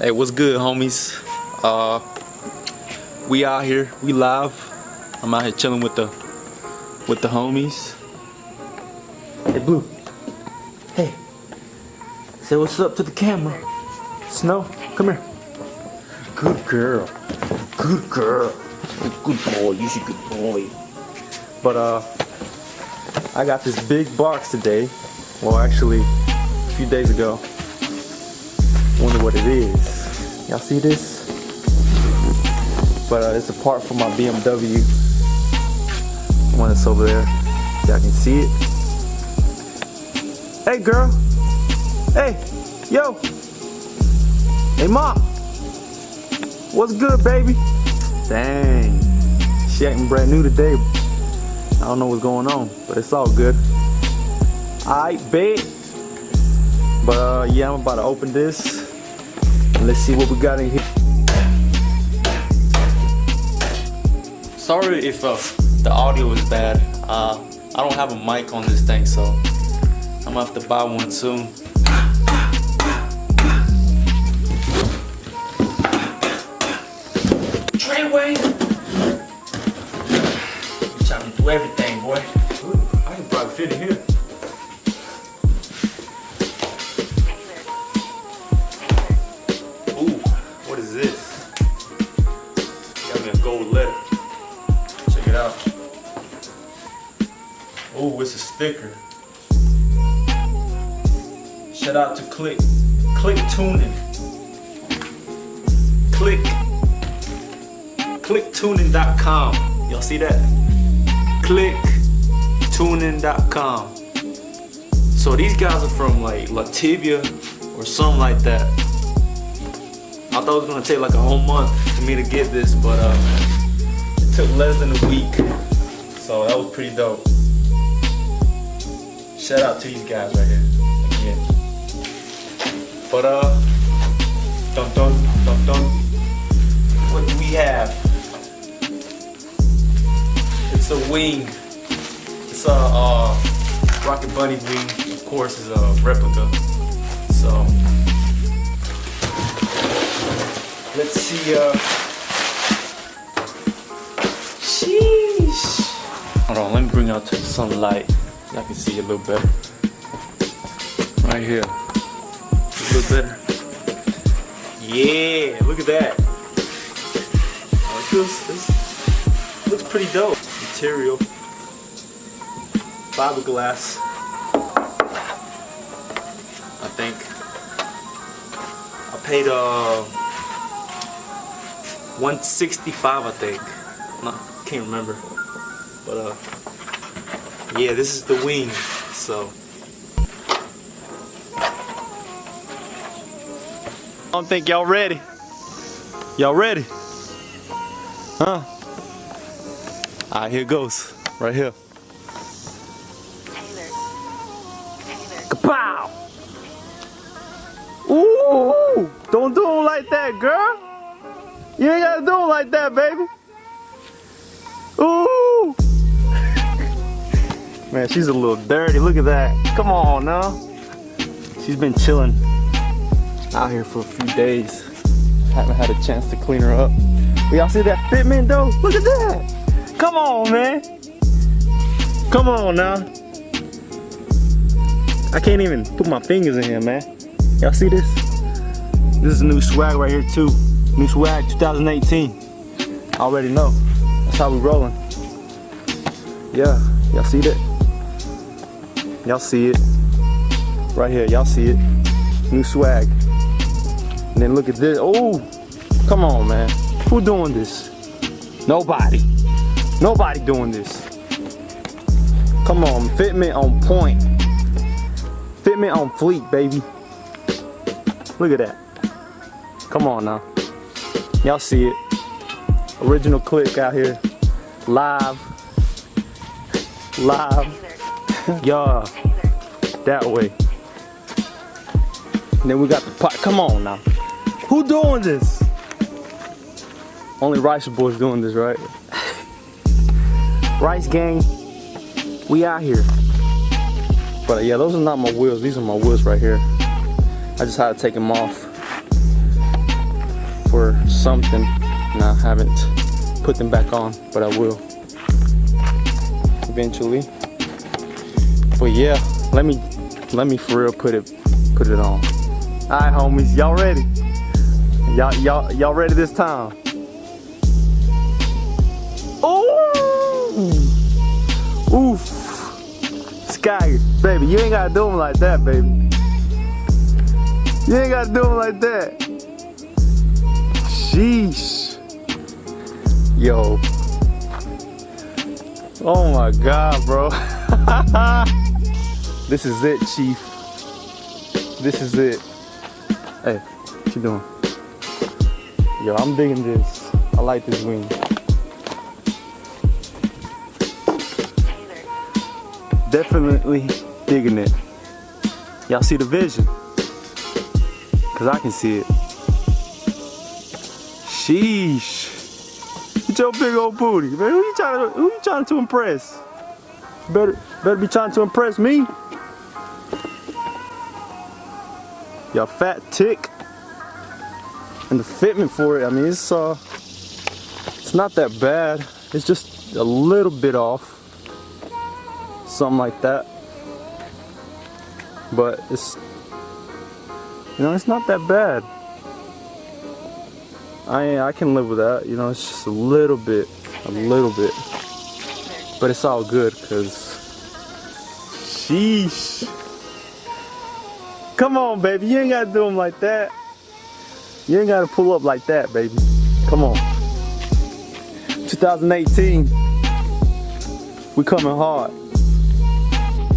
Hey, what's good, homies? We out here, we live. I'm out here chilling with the homies. Hey, Blue. Hey. Say what's up to the camera. Snow, come here. Good girl. Good girl. Good boy. You should good boy. But I got this big box today. Well, actually, a few days ago. Wonder what it is. Y'all see this? But it's a part for my BMW. One that's over there. Y'all can see it. Hey, girl. Hey, yo. Hey, mom. What's good, baby? Dang. She acting brand new today. I don't know what's going on, but it's all good. Alright, bet. But yeah, I'm about to open this. Let's see what we got in here. Sorry if the audio is bad. I don't have a mic on this thing, so I'm gonna have to buy one soon. Trayway! You're trying to do everything, boy. I can probably fit in here. Ooh, what is this? Got me a gold letter. Check it out. Ooh, it's a sticker. Shout out to Click Tuning. Clicktuning.com. Y'all see that? Clicktuning.com. So these guys are from like Latvia or something like that. I thought it was gonna take like a whole month for me to get this, but it took less than a week. So that was pretty dope. Shout out to these guys right here again. But dun dun dun dun. What do we have? It's a wing. It's a Rocket Bunny wing. Of course, it's a replica. So let's see. Sheesh. Hold on. Let me bring out to the sunlight. Y'all can see a little better. Right here. A little better. Yeah. Look at that. This looks pretty dope. Material, fiberglass. I think I paid $165. I think. Can't remember. But yeah, this is the wing. So I don't think y'all ready. Y'all ready? Huh? Alright, here it goes. Right here. Kapow! Ooh! Don't do it like that, girl! You ain't gotta do it like that, baby! Ooh! Man, she's a little dirty. Look at that. Come on now. She's been chilling out here for a few days. Haven't had a chance to clean her up. Y'all see that fitment though? Look at that! Come on, man! Come on now! I can't even put my fingers in here, man. Y'all see this? This is a new swag right here too. New swag 2018. I already know. That's how we rolling. Yeah, y'all see that? Y'all see it. Right here, y'all see it. New swag. And then look at this. Oh! Come on, man. Who doing this? Nobody. Nobody doing this. Come on, fitment on point. Fitment on fleek, baby. Look at that. Come on now. Y'all see it. Original Click out here. Live. Live. Yeah. That way. And then we got the pot. Come on now. Who doing this? Only Rice Boys doing this, right? Rice gang, we out here. But yeah, those are not my wheels. These are my wheels right here. I just had to take them off. or something, and I haven't put them back on, but I will eventually. But yeah, let me for real put it on. All right, homies, y'all ready? Y'all ready this time? Ooh, oof, Sky, baby, you ain't gotta do them like that, baby. You ain't gotta do them like that. Sheesh. Yo. Oh my God, bro. This is it, Chief. This is it. Hey, what you doing? Yo, I'm digging this. I like this wing. Definitely digging it. Y'all see the vision? Cause I can see it. Sheesh. Get your big old booty, man. Who you trying to impress? Better be trying to impress me. Y'all fat tick. And the fitment for it, I mean, it's not that bad. It's just a little bit off. Something like that. But it's, you know, it's not that bad. I can live with that, you know, it's just a little bit. But it's all good, cause sheesh. Come on, baby, you ain't gotta do them like that. You ain't gotta pull up like that, baby. Come on. 2018, we coming hard.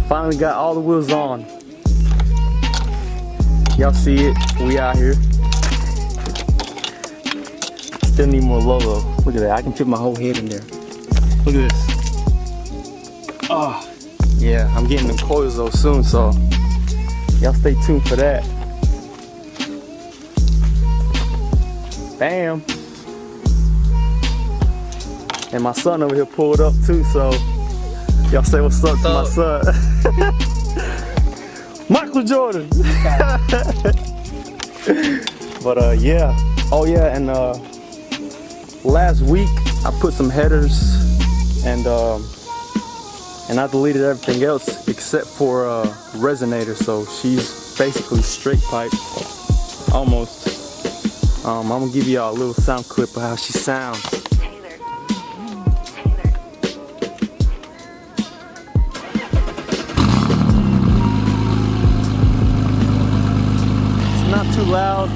Finally got all the wheels on. Y'all see it, we out here. Still need more Lolo. Look at that, I can fit my whole head in there. Look at this. Oh, yeah, I'm getting them coils though soon, so y'all stay tuned for that. Bam. And my son over here pulled up too, so y'all say what's up to my son. Michael Jordan. But yeah. Oh yeah, and last week I put some headers and I deleted everything else except for resonator, so she's basically straight pipe almost. I'm gonna give y'all a little sound clip of how she sounds. It's not too loud,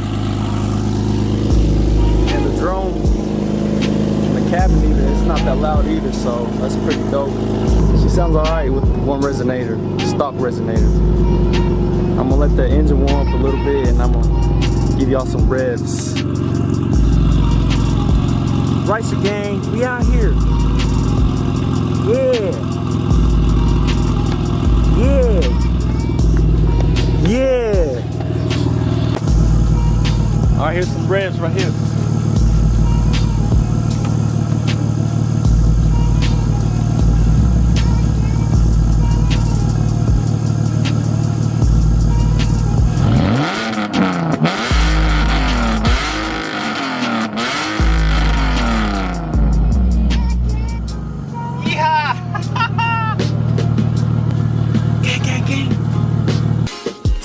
and the drone in the cabin either, it's not that loud either, so that's pretty dope. She sounds alright with one resonator, stock resonator. I'm gonna let the engine warm up a little bit and I'm gonna give y'all some revs. Ricer gang, we out here. Yeah. Yeah. Yeah. Alright, here's some revs right here.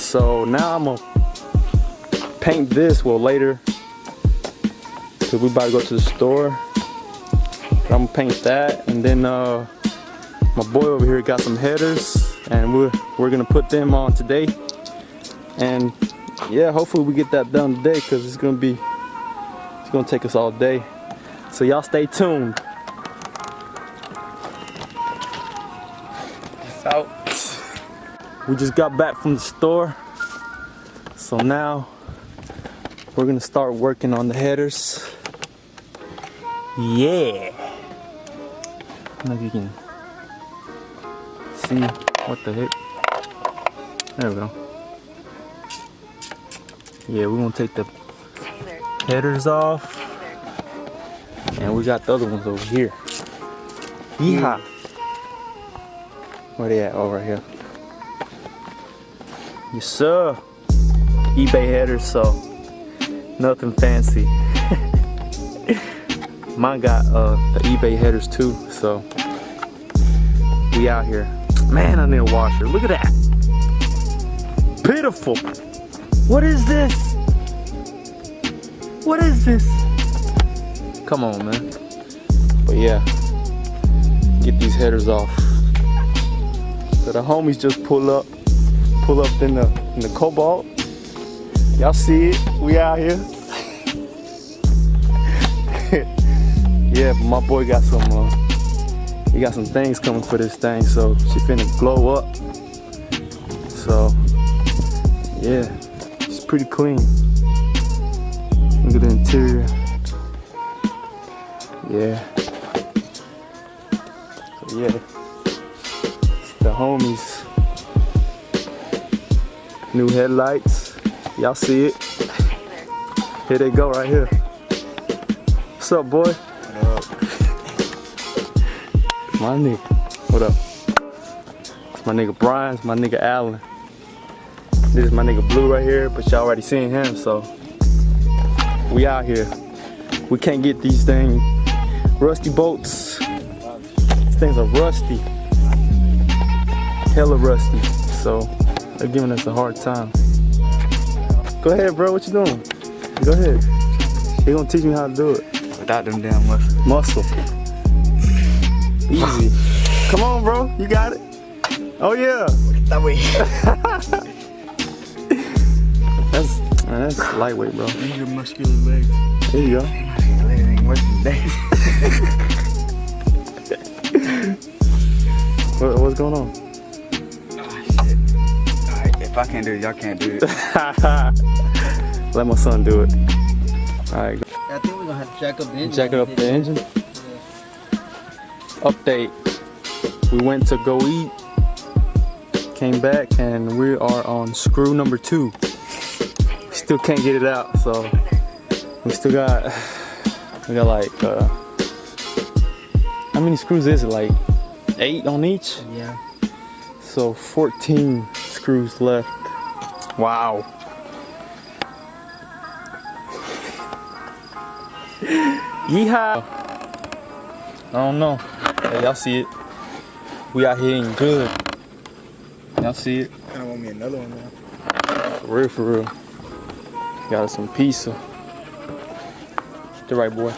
So now I'm gonna paint this, well later, cause we about to go to the store. I'm gonna paint that, and then my boy over here got some headers, and we're gonna put them on today. And yeah, hopefully we get that done today, cause it's gonna take us all day. So y'all stay tuned. Peace out. We just got back from the store, so now we're gonna start working on the headers. Yeah. I don't know if you can see what the heck. There we go. Yeah, we're gonna take the headers off, and we got the other ones over here. Yeehaw. Where they at? Oh, right here. Yes sir. eBay headers, so nothing fancy. Mine got the eBay headers too, so we out here. Man, I need a washer. Look at that. Pitiful. What is this? What is this? Come on, man. But yeah, get these headers off. So the homies just pull up in the Cobalt. Y'all see it? We out here. Yeah, but my boy got some he got some things coming for this thing, so she finna glow up. So yeah, it's pretty clean. Look at the interior. Yeah. So yeah, it's the homies. New headlights. Y'all see it? Here they go right here. What's up, boy? What up? My nigga. What up? It's my nigga Brian, it's my nigga Allen. This is my nigga Blue right here, but y'all already seen him, so we out here. We can't get these things. Rusty bolts. These things are rusty. Hella rusty. So they're giving us a hard time. Go ahead, bro. What you doing? Go ahead. They gonna teach me how to do it. Without them damn muscles. Muscle. Easy. Come on, bro. You got it. Oh yeah. That way. That's lightweight, bro. Use your muscular legs. There you go. My legs ain't working today. What's going on? If I can't do it, y'all can't do it. Let my son do it. Alright. I think we're gonna have to jack up the engine. Jack up the engine. Update. We went to go eat. Came back and we are on screw number 2. Still can't get it out, so we got like how many screws is it? Like 8 on each? Yeah. So 14 screws left. Wow. Yeehaw. I don't know. Hey, y'all see it. We out here eating good. Y'all see it. I don't want me another one now. For real, for real. Got us some pizza. The right boy.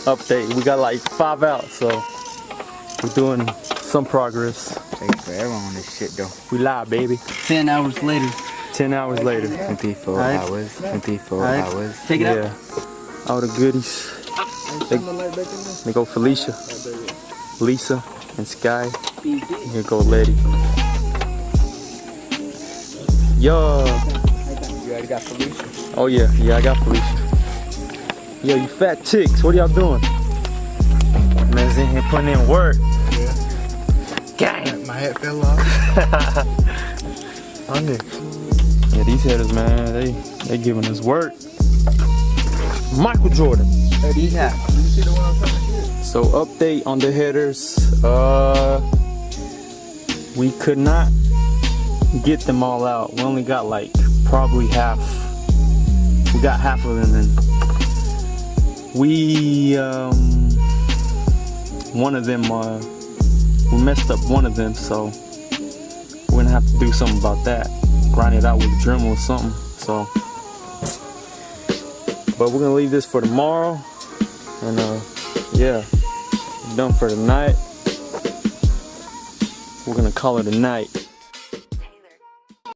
Update. We got like 5 out, so we're doing some progress. Take forever on this shit though. We live, baby. 10 hours later. 10 hours later. 24 Alright. hours. 24 Alright. hours. Take it out. Yeah. All the goodies. They go Felicia, Lisa, and Sky. Here go Letty. Yo. You already got Felicia? Oh yeah, I got Felicia. Yo, you fat chicks, what are y'all doing? Man's in here putting in work. Yeah. Gang. My head fell off. Yeah, these headers, man, they giving us work. Michael Jordan. Yeah. You see the one I'm talking about? So update on the headers. We could not get them all out. We only got like probably half. We got half of them, and we one of them we messed up one of them, so we're gonna have to do something about that. Grind it out with a Dremel or something. So, but we're gonna leave this for tomorrow, and yeah, done for the night. We're gonna call it a night.